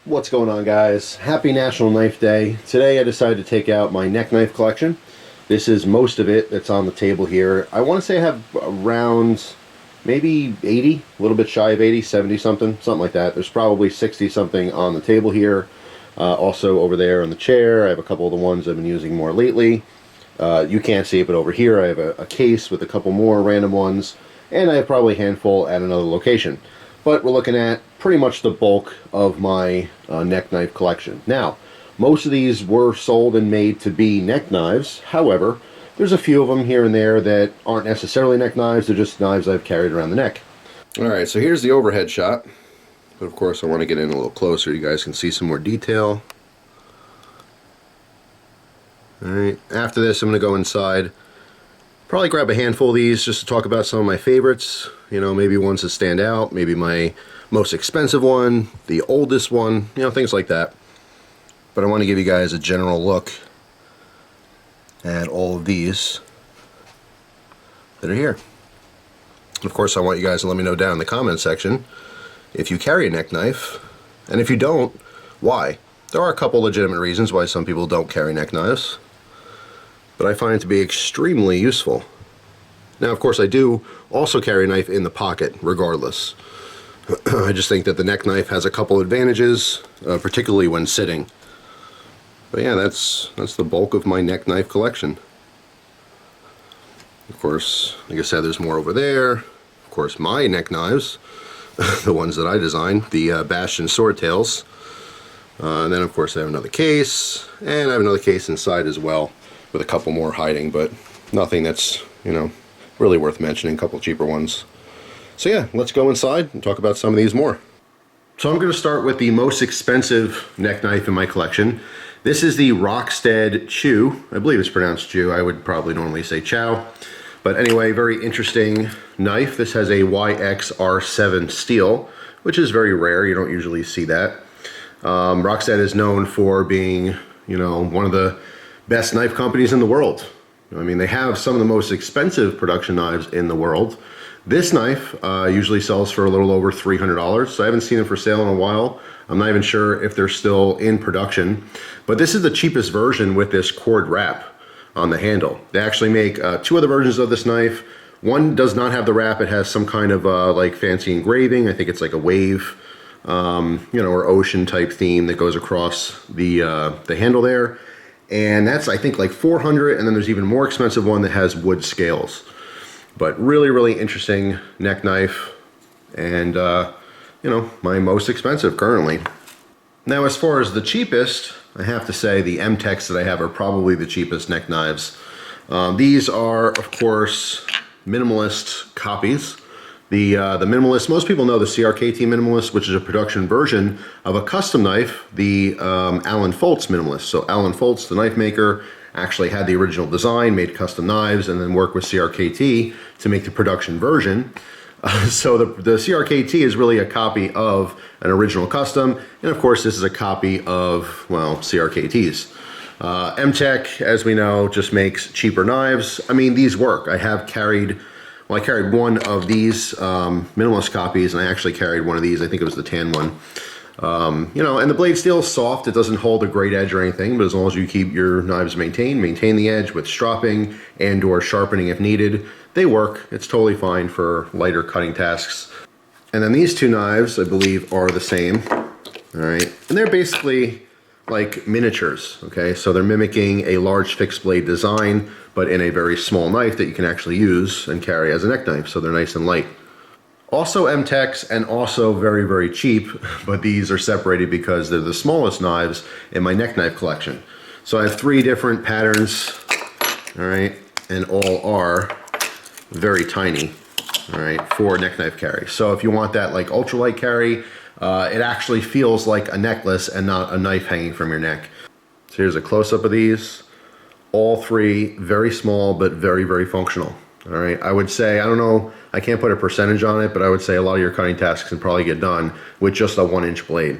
What's going on, guys? Happy National Knife Day. Today I decided to take out my neck knife collection. This is most of it that's on the table here. I want to say I have around maybe 80, a little bit shy of 80, 70 something like that. There's probably 60 something on the table here. Also over there on the chair, I have a couple of the ones I've been using more lately. You can't see it, but over here I have a case with a couple more random ones, and I have probably a handful at another location. But we're looking at pretty much the bulk of my neck knife collection. Now, most of these were sold and made to be neck knives. However, there's a few of them here and there that aren't necessarily neck knives. They're just knives I've carried around the neck. Alright, so here's the overhead shot. But of course I want to get in a little closer. You guys can see some more detail. Alright, after this I'm going to go inside. Probably grab a handful of these just to talk about some of my favorites. You know, maybe ones that stand out, maybe my most expensive one, the oldest one, you know, things like that. But I want to give you guys a general look at all of these that are here. Of course, I want you guys to let me know down in the comment section if you carry a neck knife, and if you don't, why. There are a couple legitimate reasons why some people don't carry neck knives, but I find it to be extremely useful. Now, of course, I do also carry a knife in the pocket, regardless. I just think that the neck knife has a couple advantages, particularly when sitting. But yeah, that's the bulk of my neck knife collection. Of course, like I said, there's more over there. Of course, my neck knives, the ones that I designed, the Bastion Swordtails. And then, of course, I have another case, and I have another case inside as well, with a couple more hiding, but nothing that's, you know, really worth mentioning, a couple cheaper ones. So yeah, let's go inside and talk about some of these more. So I'm going to start with the most expensive neck knife in my collection. This is the Rockstead Chou. I believe it's pronounced Chou. I would probably normally say Chow. But anyway, very interesting knife. This has a YXR7 steel, which is very rare. You don't usually see that. Rockstead is known for being, you know, one of the best knife companies in the world. I mean, they have some of the most expensive production knives in the world. This knife usually sells for a little over $300, so I haven't seen them for sale in a while. I'm not even sure if they're still in production, but this is the cheapest version with this cord wrap on the handle. They actually make two other versions of this knife. One does not have the wrap. It has some kind of like fancy engraving. I think it's like a wave, you know, or ocean type theme that goes across the handle there. And that's, I think, like $400, and then there's even more expensive one that has wood scales. But really, really interesting neck knife, and you know, my most expensive currently. Now, as far as the cheapest, I have to say the M-Techs that I have are probably the cheapest neck knives. These are, of course, Minimalist copies. The Minimalist, most people know the CRKT Minimalist, which is a production version of a custom knife, the Alan Foltz Minimalist. So Alan Foltz, the knife maker, actually had the original design, made custom knives, and then worked with CRKT to make the production version. So the CRKT is really a copy of an original custom, and of course this is a copy of, well, CRKT's. M-Tech, as we know, just makes cheaper knives. I mean, these work. I have carried, well, I carried one of these Minimalist copies, and I actually carried one of these. I think it was the tan one. You know, and the blade steel is soft. It doesn't hold a great edge or anything, but as long as you keep your knives maintain the edge with stropping and or sharpening if needed, they work. It's totally fine for lighter cutting tasks. And then these two knives, I believe, are the same. All right, and they're basically like miniatures, okay? So they're mimicking a large fixed blade design, but in a very small knife that you can actually use and carry as a neck knife, so they're nice and light. Also M-Techs, and also very, very cheap, but these are separated because they're the smallest knives in my neck knife collection. So I have three different patterns, all right, and all are very tiny, all right, for neck knife carry. So if you want that like ultralight carry, it actually feels like a necklace and not a knife hanging from your neck. So here's a close-up of these. All three very small, but very, very functional. All right, I would say, I don't know, I can't put a percentage on it, but I would say a lot of your cutting tasks can probably get done with just a 1-inch blade.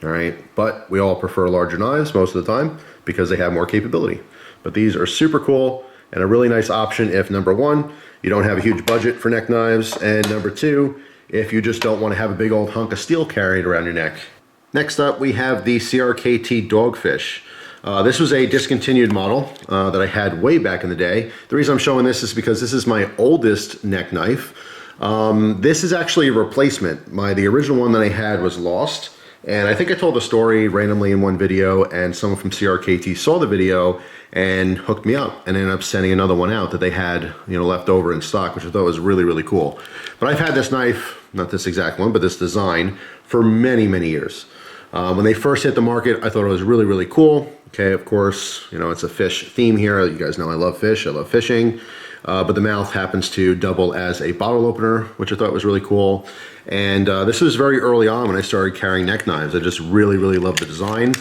All right, but we all prefer larger knives most of the time because they have more capability. But these are super cool and a really nice option if, number one, you don't have a huge budget for neck knives, and number two, if you just don't want to have a big old hunk of steel carried around your neck. Next up, we have the CRKT Dogfish. This was a discontinued model that I had way back in the day. The reason I'm showing this is because this is my oldest neck knife. This is actually a replacement. The original one that I had was lost, and I think I told the story randomly in one video, and someone from CRKT saw the video and hooked me up and ended up sending another one out that they had, left over in stock, which I thought was really, really cool. But I've had this knife, not this exact one, but this design, for many, many years. When they first hit the market, I thought it was really, really cool. Okay, of course, it's a fish theme here. You guys know I love fish, I love fishing. But the mouth happens to double as a bottle opener, which I thought was really cool. And this was very early on when I started carrying neck knives. I just really, really loved the design.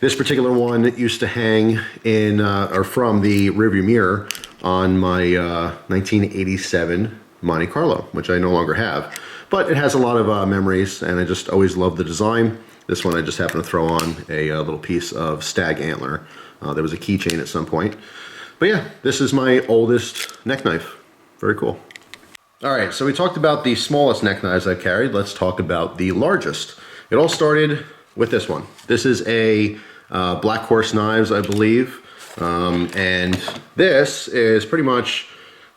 This particular one used to hang in, or from the rearview mirror on my 1987 Monte Carlo, which I no longer have. But it has a lot of memories, and I just always loved the design. This one I just happened to throw on a little piece of stag antler. There was a keychain at some point. But yeah, this is my oldest neck knife. Very cool. All right, so we talked about the smallest neck knives I've carried. Let's talk about the largest. It all started with this one. This is a Black Horse Knives, I believe. And this is pretty much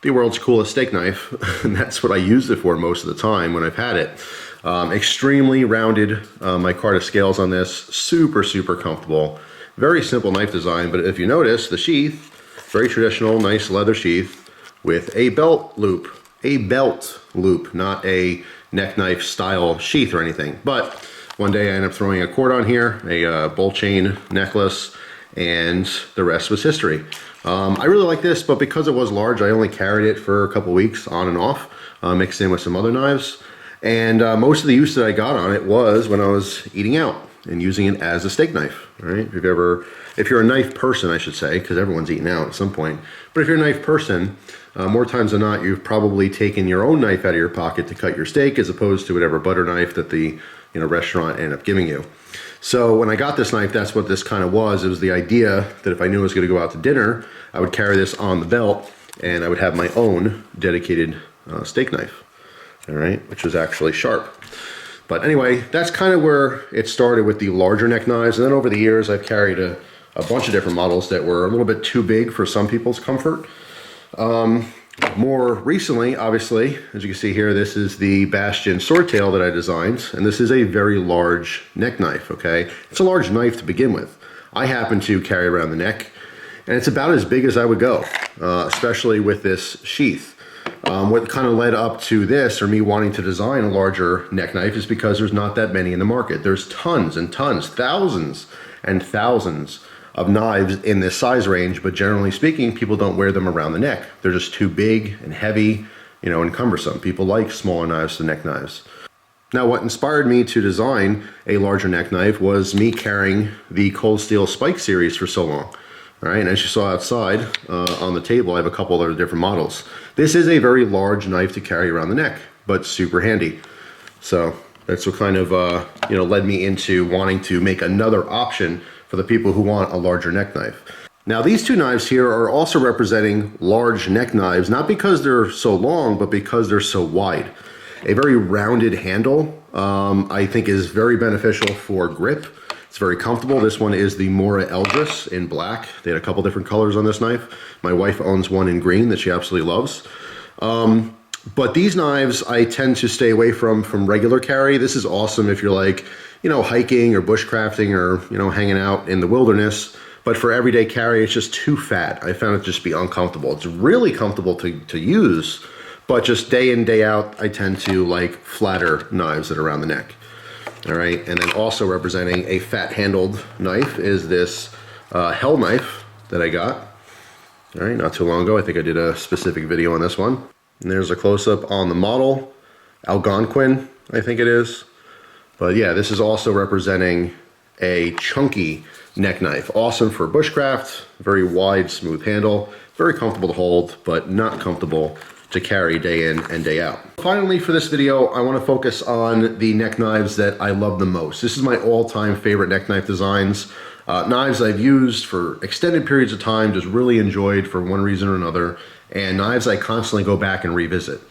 the world's coolest steak knife. And that's what I used it for most of the time when I've had it. Extremely rounded micarta scales on this. Super, super comfortable. Very simple knife design, but if you notice, the sheath, very traditional, nice leather sheath with a belt loop. A belt loop, not a neck knife style sheath or anything. But one day I ended up throwing a cord on here, a bolt chain necklace, and the rest was history. I really like this, but because it was large, I only carried it for a couple weeks on and off, mixed in with some other knives. And most of the use that I got on it was when I was eating out and using it as a steak knife, right? If you're a knife person, I should say, because everyone's eating out at some point. But if you're a knife person, more times than not, you've probably taken your own knife out of your pocket to cut your steak as opposed to whatever butter knife that the restaurant ended up giving you. So when I got this knife, that's what this kind of was. It was the idea that if I knew I was going to go out to dinner, I would carry this on the belt and I would have my own dedicated steak knife. All right, which was actually sharp. But anyway, that's kind of where it started with the larger neck knives. And then over the years, I've carried a bunch of different models that were a little bit too big for some people's comfort. More recently, obviously, as you can see here, this is the Bastion swordtail that I designed. And this is a very large neck knife, okay? It's a large knife to begin with. I happen to carry around the neck, and it's about as big as I would go, especially with this sheath. What kind of led up to this, or me wanting to design a larger neck knife, is because there's not that many in the market. There's tons and tons, thousands and thousands of knives in this size range, but generally speaking, people don't wear them around the neck. They're just too big and heavy, and cumbersome. People like smaller knives than neck knives. Now, what inspired me to design a larger neck knife was me carrying the Cold Steel Spike series for so long. All right, and as you saw outside on the table, I have a couple of different models. This is a very large knife to carry around the neck, but super handy. So that's what kind of led me into wanting to make another option for the people who want a larger neck knife. Now, these two knives here are also representing large neck knives, not because they're so long, but because they're so wide. A very rounded handle, I think, is very beneficial for grip. It's very comfortable. This one is the Mora Eldris in black. They had a couple different colors on this knife. My wife owns one in green that she absolutely loves. But these knives I tend to stay away from regular carry. This is awesome if you're like, hiking or bushcrafting or, hanging out in the wilderness. But for everyday carry, it's just too fat. I found it just be uncomfortable. It's really comfortable to use, but just day in, day out, I tend to like flatter knives that are around the neck. All right, and then also representing a fat-handled knife is this Hell knife that I got. All right, not too long ago. I think I did a specific video on this one. And there's a close-up on the model, Algonquin, I think it is. But yeah, this is also representing a chunky neck knife. Awesome for bushcraft, very wide, smooth handle, very comfortable to hold, but not comfortable to carry day in and day out. Finally, for this video, I want to focus on the neck knives that I love the most. This is my all-time favorite neck knife designs. Knives I've used for extended periods of time, just really enjoyed for one reason or another, and knives I constantly go back and revisit.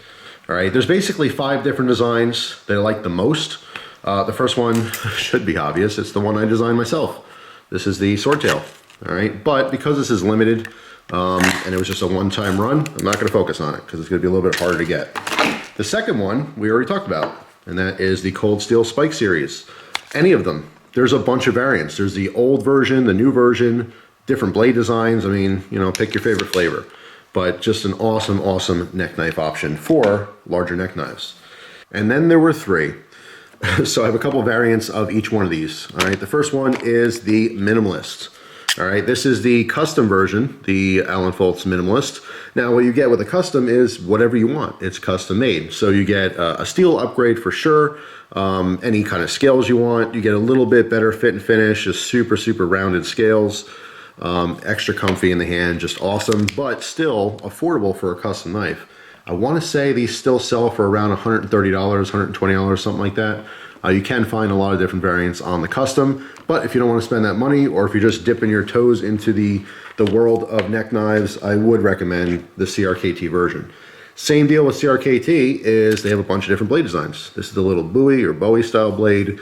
All right, there's basically 5 different designs that I like the most. The first one should be obvious. It's the one I designed myself. This is the sword tail. All right, but because this is limited and it was just a one-time run, I'm not going to focus on it because it's going to be a little bit harder to get. The second one we already talked about, and that is the Cold Steel Spike series. Any of them. There's a bunch of variants. There's the old version, the new version, different blade designs. I mean, you know, pick your favorite flavor. But just an awesome, awesome neck knife option for larger neck knives. And then there were three. So I have a couple variants of each one of these. All right, the first one is the Minimalist. All right, this is the custom version, the Allen Foltz Minimalist. Now, what you get with a custom is whatever you want. It's custom made. So you get a steel upgrade for sure, any kind of scales you want. You get a little bit better fit and finish, just super, super rounded scales, extra comfy in the hand, just awesome, but still affordable for a custom knife. I want to say these still sell for around $130, $120, something like that. You can find a lot of different variants on the custom, but if you don't want to spend that money, or if you're just dipping your toes into the world of neck knives, I would recommend the CRKT version. Same deal with CRKT is they have a bunch of different blade designs. This is the little Bowie or Bowie style blade.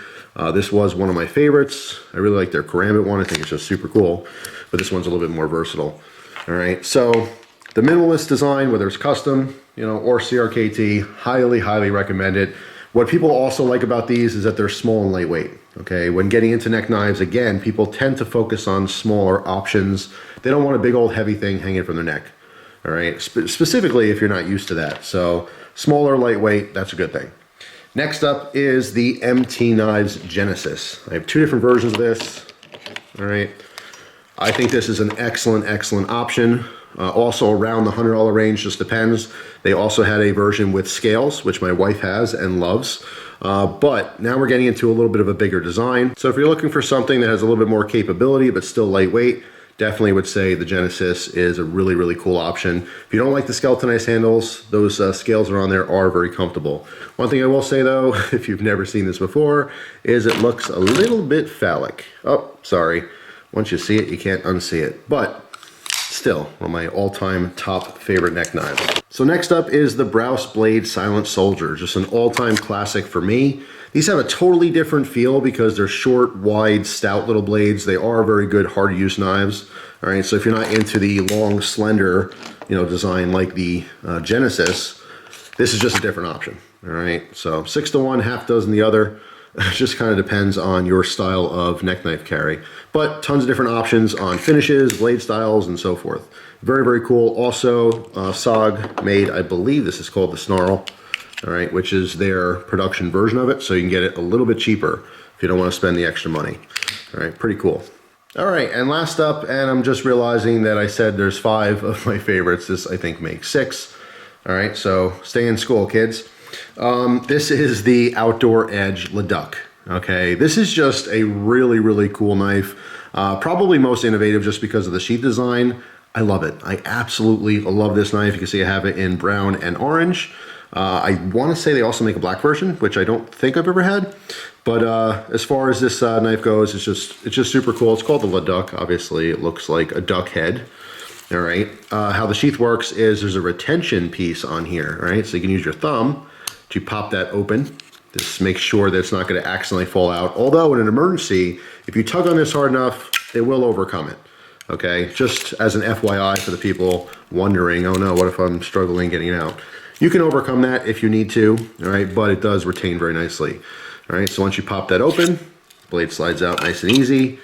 This was one of my favorites. I really like their karambit one. I think it's just super cool, but this one's a little bit more versatile. All right, so the Minimalist design, whether it's custom, you know, or CRKT, highly, highly recommend it. What people also like about these is that they're small and lightweight, okay? When getting into neck knives, again, people tend to focus on smaller options. They don't want a big old heavy thing hanging from their neck, all right? Specifically if you're not used to that. So smaller, lightweight, that's a good thing. Next up is the MT Knives Genesis. I have two different versions of this, all right? I think this is an excellent, excellent option. Also around the $100 range, just depends. They also had a version with scales, which my wife has and loves. But now we're getting into a little bit of a bigger design. So if you're looking for something that has a little bit more capability, but still lightweight, definitely would say the Genesis is a really, really cool option. If you don't like the skeletonized handles, those scales that are on there are very comfortable. One thing I will say though, if you've never seen this before, is it looks a little bit phallic. Oh, sorry. Once you see it, you can't unsee it. But still, one of my all-time top favorite neck knives. So next up is the Brous Blade Silent Soldier, just an all-time classic for me. These have a totally different feel because they're short, wide, stout little blades. They are very good, hard-to-use knives. All right, so if you're not into the long, slender, you know, design like the Genesis, this is just a different option. All right, so 6-to-1, half dozen the other. It just kind of depends on your style of neck knife carry. But tons of different options on finishes, blade styles, and so forth. Very, very cool. Also, SOG made, I believe this is called the Snarl, all right, which is their production version of it. So you can get it a little bit cheaper if you don't want to spend the extra money. All right, pretty cool. All right, and last up, and I'm just realizing that I said there's 5 of my favorites. This, I think, makes 6. All right, so stay in school, kids. This is the Outdoor Edge Leduc. Okay, this is just a really, really cool knife. Probably most innovative just because of the sheath design. I love it. I absolutely love this knife. You can see I have it in brown and orange. I want to say they also make a black version, which I don't think I've ever had. But as far as this knife goes, it's just super cool. It's called the Leduc. Obviously, it looks like a duck head. All right. How the sheath works is there's a retention piece on here. All right, so you can use your thumb to pop that open. This makes sure that it's not going to accidentally fall out. Although in an emergency, if you tug on this hard enough, it will overcome it. Okay, just as an FYI for the people wondering, oh no, what if I'm struggling getting it out? You can overcome that if you need to, all right, but it does retain very nicely. All right, so once you pop that open, blade slides out nice and easy.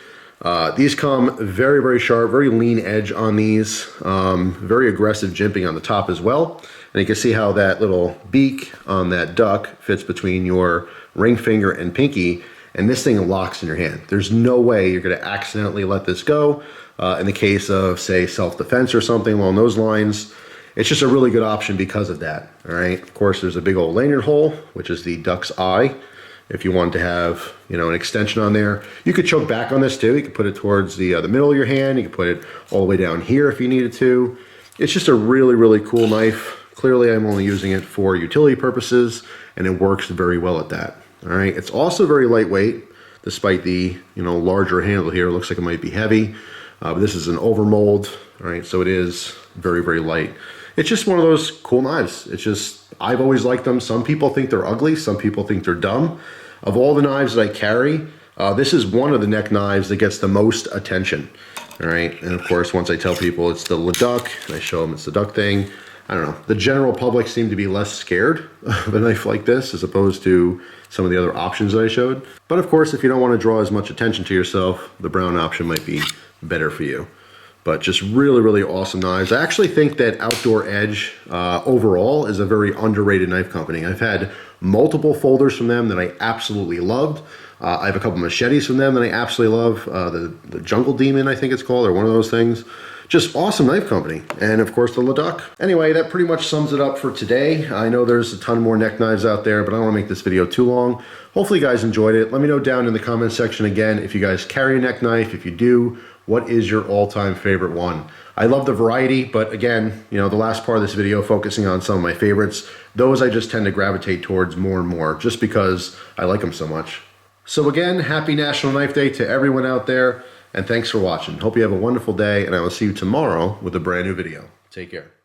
These come very, very sharp, very lean edge on these, very aggressive jimping on the top as well. And you can see how that little beak on that duck fits between your ring finger and pinky, and this thing locks in your hand. There's no way you're gonna accidentally let this go. In the case of, say, self-defense or something along those lines, it's just a really good option because of that, all right? Of course, there's a big old lanyard hole, which is the duck's eye. If you want to have, you know, an extension on there, you could choke back on this too. You could put it towards the middle of your hand. You could put it all the way down here if you needed to. It's just a really, really cool knife. Clearly, I'm only using it for utility purposes, and it works very well at that. All right, it's also very lightweight, despite the, you know, larger handle here. It looks like it might be heavy, but this is an overmold. All right, so it is very, very light. It's just one of those cool knives. It's just, I've always liked them. Some people think they're ugly. Some people think they're dumb. of all the knives that I carry, this is one of the neck knives that gets the most attention. All right, and of course, once I tell people it's the Leduc, and I show them it's the duck thing, I don't know, the general public seem to be less scared of a knife like this as opposed to some of the other options that I showed. But of course, if you don't want to draw as much attention to yourself, the brown option might be better for you. But just really, really awesome knives. I actually think that Outdoor Edge overall is a very underrated knife company. I've had multiple folders from them that I absolutely loved. I have a couple machetes from them that I absolutely love. The Jungle Demon, I think it's called, or one of those things. Just awesome knife company. And of course the Leduc. Anyway, that pretty much sums it up for today. I know there's a ton more neck knives out there, but I don't want to make this video too long. Hopefully you guys enjoyed it. Let me know down in the comment section again if you guys carry a neck knife. If you do, what is your all-time favorite one? I love the variety, but again, you know, the last part of this video focusing on some of my favorites, those I just tend to gravitate towards more and more just because I like them so much. So again, happy National Knife Day to everyone out there, and thanks for watching. Hope you have a wonderful day, and I will see you tomorrow with a brand new video. Take care.